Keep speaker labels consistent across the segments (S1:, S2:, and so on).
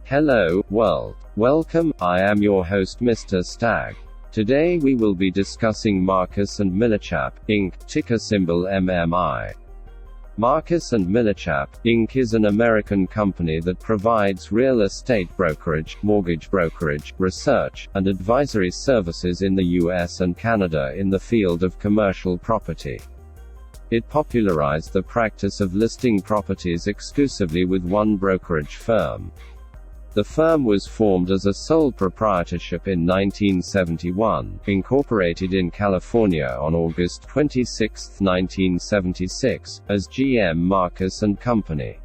S1: Hello, world. Welcome, I am your host Mr. Stag. Today we will be discussing Marcus and Millichap, Inc., ticker symbol MMI. Marcus and Millichap, Inc. is an American company that provides real estate brokerage, mortgage brokerage, research, and advisory services in the US and Canada in the field of commercial property. It popularized the practice of listing properties exclusively with one brokerage firm. The firm was formed as a sole proprietorship in 1971, incorporated in California on August 26, 1976, as GM Marcus & Company.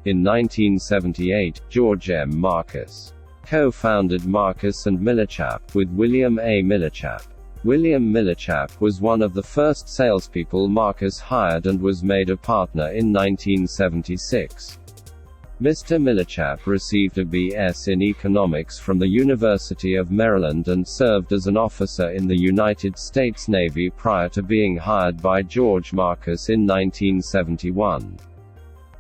S1: In 1978, George M. Marcus co-founded Marcus & Millichap, with William A. Millichap. William Millichap was one of the first salespeople Marcus hired and was made a partner in 1976. Mr. Millichap received a B.S. in economics from the University of Maryland and served as an officer in the United States Navy prior to being hired by George Marcus in 1971.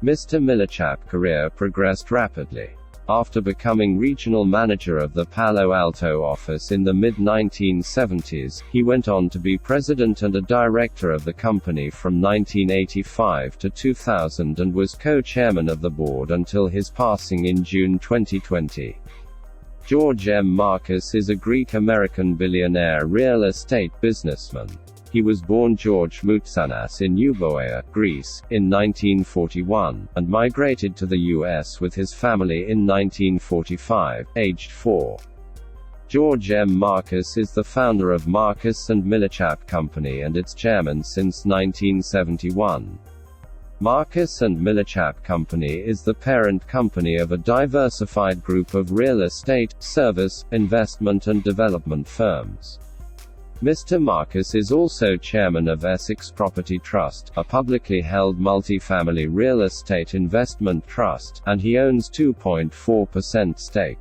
S1: Mr. Millichap's career progressed rapidly. After becoming regional manager of the Palo Alto office in the mid-1970s, he went on to be president and a director of the company from 1985 to 2000 and was co-chairman of the board until his passing in June 2020. George M. Marcus is a Greek-American billionaire real estate businessman. He was born George Moutsanas in Euboea, Greece, in 1941, and migrated to the U.S. with his family in 1945, aged 4. George M. Marcus is the founder of Marcus & Millichap Company and its chairman since 1971. Marcus & Millichap Company is the parent company of a diversified group of real estate, service, investment and development firms. Mr. Marcus is also chairman of Essex Property Trust, a publicly held multifamily real estate investment trust, and he owns 2.4% stake.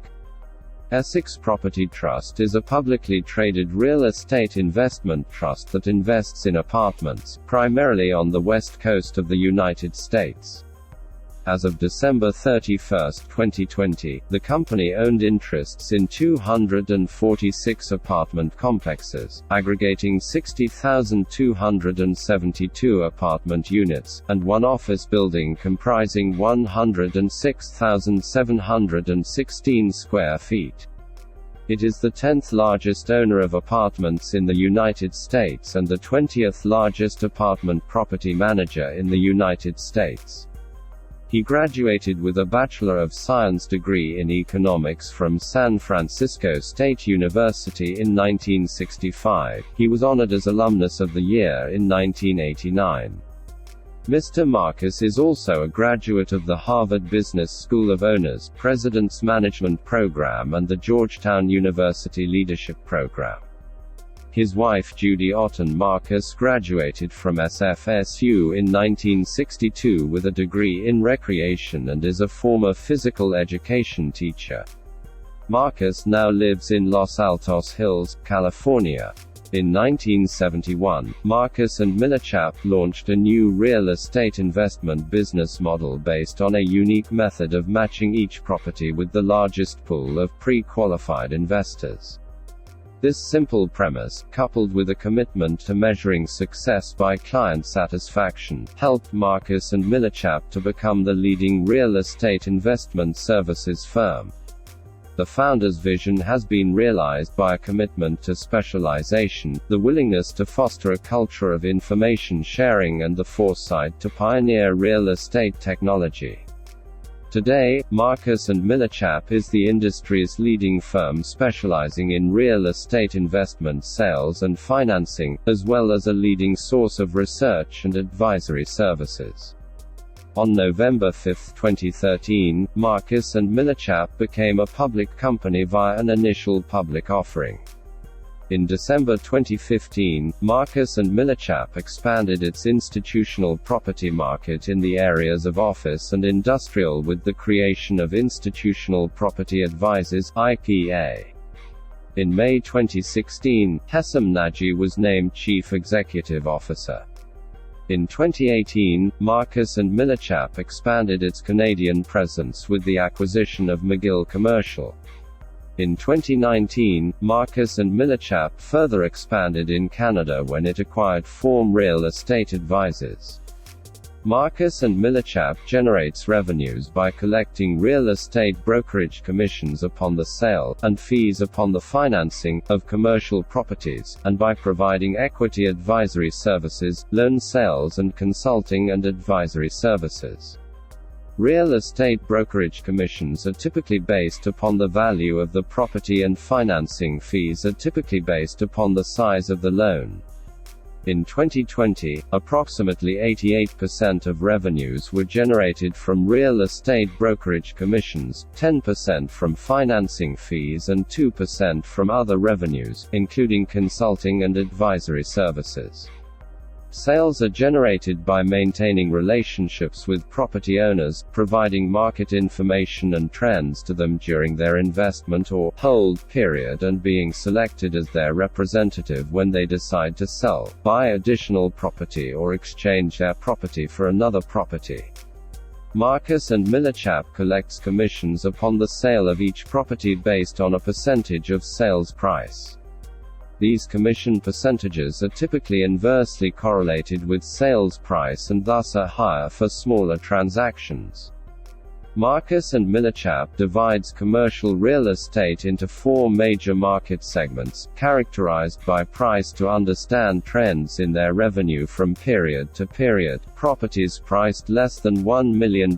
S1: Essex Property Trust is a publicly traded real estate investment trust that invests in apartments, primarily on the west coast of the United States. As of December 31, 2020, the company owned interests in 246 apartment complexes, aggregating 60,272 apartment units, and one office building comprising 106,716 square feet. It is the 10th largest owner of apartments in the United States and the 20th largest apartment property manager in the United States. He graduated with a Bachelor of Science degree in economics from San Francisco State University in 1965. He was honored as Alumnus of the Year in 1989. Mr. Marcus is also a graduate of the Harvard Business School of Owners, President's Management Program and the Georgetown University Leadership Program. His wife Judy Otten Marcus graduated from SFSU in 1962 with a degree in recreation and is a former physical education teacher. Marcus now lives in Los Altos Hills, California. In 1971, Marcus and Millichap launched a new real estate investment business model based on a unique method of matching each property with the largest pool of pre-qualified investors. This simple premise, coupled with a commitment to measuring success by client satisfaction, helped Marcus and Millichap to become the leading real estate investment services firm. The founder's vision has been realized by a commitment to specialization, the willingness to foster a culture of information sharing and the foresight to pioneer real estate technology. Today, Marcus & Millichap is the industry's leading firm specializing in real estate investment sales and financing, as well as a leading source of research and advisory services. On November 5, 2013, Marcus & Millichap became a public company via an initial public offering. In December 2015, Marcus & Millichap expanded its institutional property market in the areas of office and industrial with the creation of Institutional Property Advisors (IPA). In May 2016, Hessam Naji was named Chief Executive Officer. In 2018, Marcus Millichap expanded its Canadian presence with the acquisition of McGill Commercial. In 2019, Marcus Millichap further expanded in Canada when it acquired Form Real Estate Advisors. Marcus Millichap generates revenues by collecting real estate brokerage commissions upon the sale, and fees upon the financing, of commercial properties, and by providing equity advisory services, loan sales and consulting and advisory services. Real estate brokerage commissions are typically based upon the value of the property and financing fees are typically based upon the size of the loan. In 2020, approximately 88% of revenues were generated from real estate brokerage commissions, 10% from financing fees and 2% from other revenues, including consulting and advisory services. Sales are generated by maintaining relationships with property owners, providing market information and trends to them during their investment or hold period and being selected as their representative when they decide to sell, buy additional property or exchange their property for another property. Marcus Millichap collects commissions upon the sale of each property based on a percentage of sales price. These commission percentages are typically inversely correlated with sales price and thus are higher for smaller transactions. Marcus Millichap divides commercial real estate into four major market segments, characterized by price to understand trends in their revenue from period to period: properties priced less than $1 million,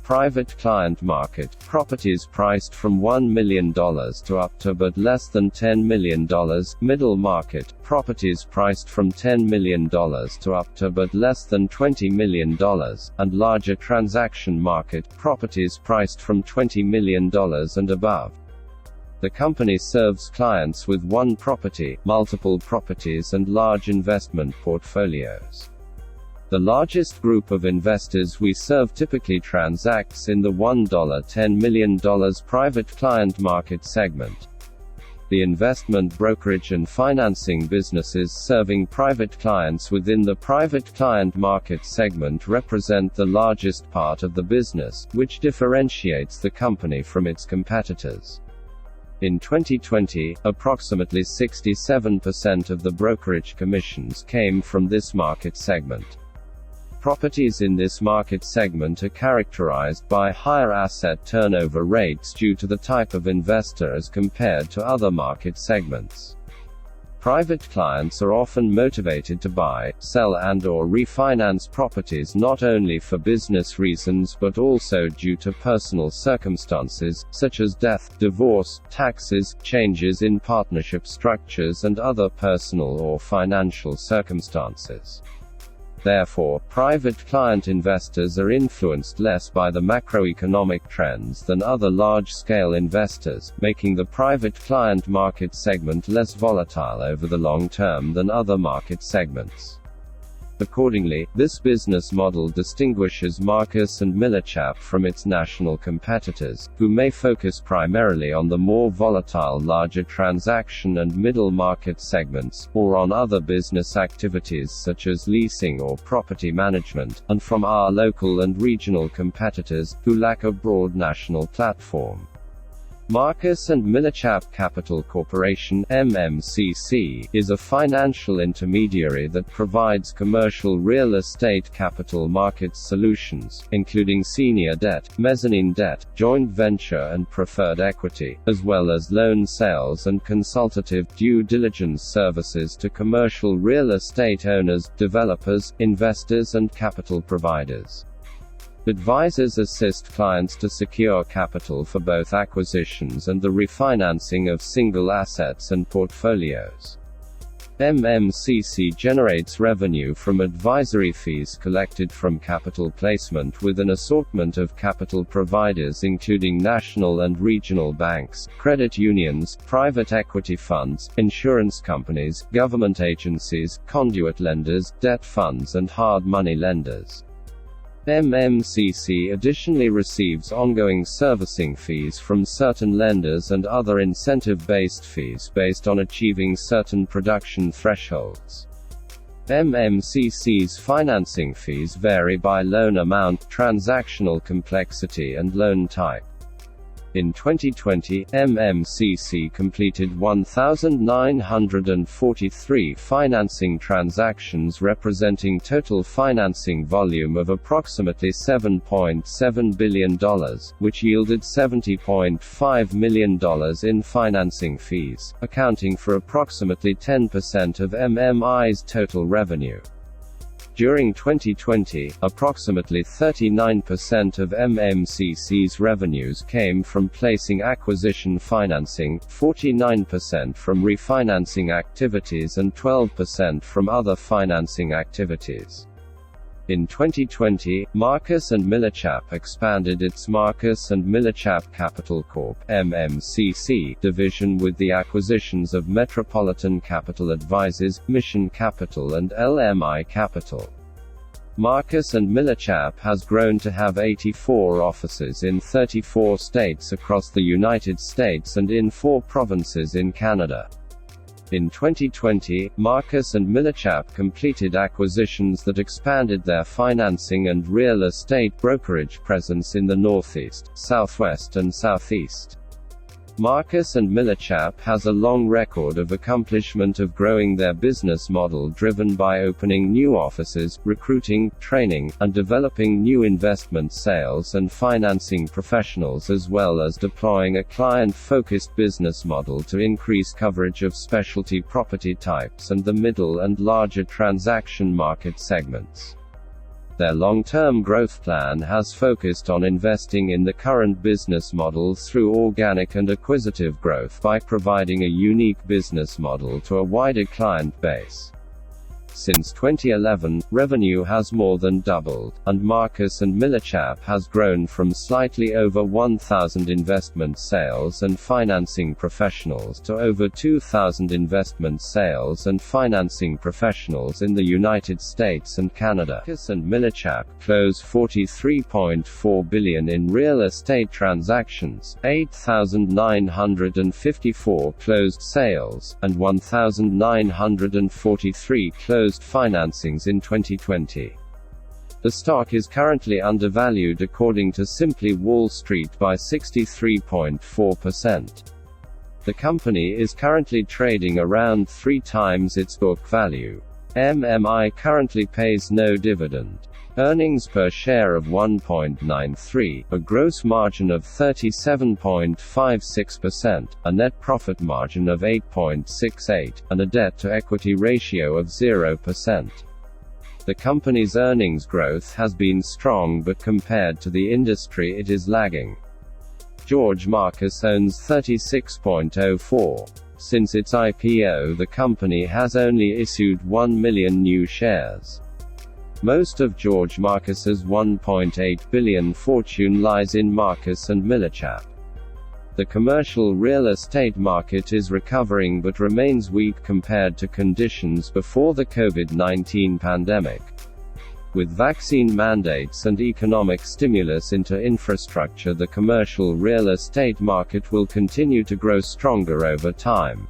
S1: private client market, properties priced from $1 million to up to but less than $10 million, middle market, properties priced from $10 million to up to but less than $20 million, and larger transaction market, properties priced from $20 million and above. The company serves clients with one property, multiple properties and large investment portfolios. The largest group of investors we serve typically transacts in the $10 million private client market segment. The investment brokerage and financing businesses serving private clients within the private client market segment represent the largest part of the business, which differentiates the company from its competitors. In 2020, approximately 67% of the brokerage commissions came from this market segment. Properties in this market segment are characterized by higher asset turnover rates due to the type of investor as compared to other market segments. Private clients are often motivated to buy, sell and/or refinance properties not only for business reasons but also due to personal circumstances, such as death, divorce, taxes, changes in partnership structures and other personal or financial circumstances. Therefore, private client investors are influenced less by the macroeconomic trends than other large-scale investors, making the private client market segment less volatile over the long term than other market segments. Accordingly, this business model distinguishes Marcus Millichap from its national competitors, who may focus primarily on the more volatile larger transaction and middle market segments, or on other business activities such as leasing or property management, and from our local and regional competitors, who lack a broad national platform. Marcus Millichap Capital Corporation (MMCC) is a financial intermediary that provides commercial real estate capital markets solutions, including senior debt, mezzanine debt, joint venture and preferred equity, as well as loan sales and consultative due diligence services to commercial real estate owners, developers, investors and capital providers. Advisors assist clients to secure capital for both acquisitions and the refinancing of single assets and portfolios. MMCC generates revenue from advisory fees collected from capital placement with an assortment of capital providers including national and regional banks, credit unions, private equity funds, insurance companies, government agencies, conduit lenders, debt funds and hard money lenders. MMCC additionally receives ongoing servicing fees from certain lenders and other incentive-based fees based on achieving certain production thresholds. MMCC's financing fees vary by loan amount, transactional complexity and loan type. In 2020, MMCC completed 1,943 financing transactions representing total financing volume of approximately $7.7 billion, which yielded $70.5 million in financing fees, accounting for approximately 10% of MMI's total revenue. During 2020, approximately 39% of MMCC's revenues came from placing acquisition financing, 49% from refinancing activities and 12% from other financing activities. In 2020, Marcus Millichap expanded its Marcus Millichap Capital Corp. (MMCC) division with the acquisitions of Metropolitan Capital Advisors, Mission Capital and LMI Capital. Marcus Millichap has grown to have 84 offices in 34 states across the United States and in 4 provinces in Canada. In 2020, Marcus Millichap completed acquisitions that expanded their financing and real estate brokerage presence in the Northeast, Southwest and Southeast. Marcus Millichap has a long record of accomplishment of growing their business model driven by opening new offices, recruiting, training, and developing new investment sales and financing professionals as well as deploying a client-focused business model to increase coverage of specialty property types and the middle and larger transaction market segments. Their long-term growth plan has focused on investing in the current business model through organic and acquisitive growth by providing a unique business model to a wider client base. Since 2011, revenue has more than doubled, and Marcus Millichap has grown from slightly over 1,000 investment sales and financing professionals to over 2,000 investment sales and financing professionals in the United States and Canada. Marcus Millichap closed $43.4 billion in real estate transactions, 8,954 closed sales, and 1,943 closed financings in 2020. The stock is currently undervalued according to Simply Wall Street by 63.4%. The company is currently trading around 3 times its book value. MMI currently pays no dividend. Earnings per share of 1.93, a gross margin of 37.56%, a net profit margin of 8.68, and a debt-to-equity ratio of 0%. The company's earnings growth has been strong but compared to the industry it is lagging. George Marcus owns 36.04. Since its IPO, the company has only issued 1 million new shares. Most of George Marcus's $1.8 billion fortune lies in Marcus Millichap. The commercial real estate market is recovering but remains weak compared to conditions before the COVID-19 pandemic. With vaccine mandates and economic stimulus into infrastructure, the commercial real estate market will continue to grow stronger over time.